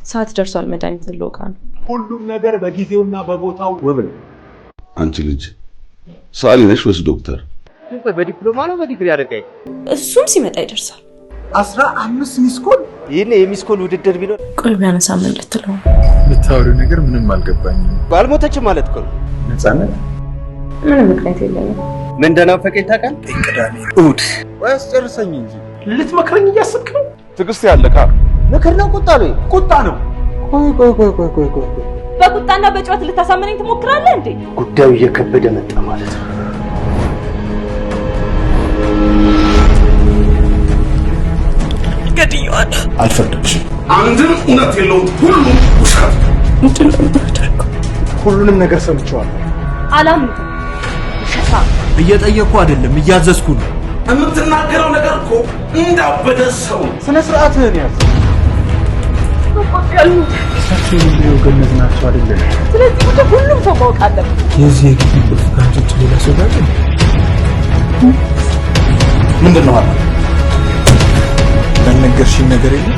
ሰዓት ደርሷል። መድኃኒት ልወጋ ነው። ሁሉም ነገር በጊዜውና በቦታው ውብ ነው። አንቺ ልጅ ሳሊ ነሽ ወይስ ዶክተር? በዲፕሎማ ነው በዲግሪ አደረገኝ። እሱም ሲመጣ ይደርሳል። 15 ሚስኮል ይሄኔ የሚስኮል ውድድር ቢኖር ቆይ ቢያነሳ ምን ልትለው? የምታወሪው ነገር ምንም አልገባኝም። ባልሞተች ማለት እኮ ነው። ነፃነት ምንም ምክንያት የለኝም። ምን እንደናፈቀኝ ታውቃለህ? ቅዳሜ እሑድ ወይስ ጨርሰኝ እንጂ ልትመክረኝ እያሰብክ ነው? ትዕግስት ያለካ ምክር ነው ቁጣ ነው? ቁጣ ነው። ቆይ በቁጣና በጭዋት ልታሳመነኝ ትሞክራለህ እንዴ? ጉዳዩ እየከበደ መጣ ማለት ነው። ገድያዋል። አልፈርድብሽም። አንድም እውነት የለውም፣ ሁሉም ውሸት። ሁሉንም ነገር ሰምቼዋለሁ። አላምንም። ውሸታ። እየጠየቅኩ አይደለም እያዘዝኩ ነው። የምትናገረው ነገር እኮ እንዳበደ ሰው። ስነ ስርዓትህን ያዝ። እሳቸው የሚለው ገነት ናቸው አይደለም? ስለዚህ ጉዳይ ሁሉም ሰው ማወቅ አለበት። የዚህ የግቢ ቁልፍ ካንቺ ሌላ ሰው ጋር ምንድን ነው አለ? ያልነገርሽኝ ነገር የለም?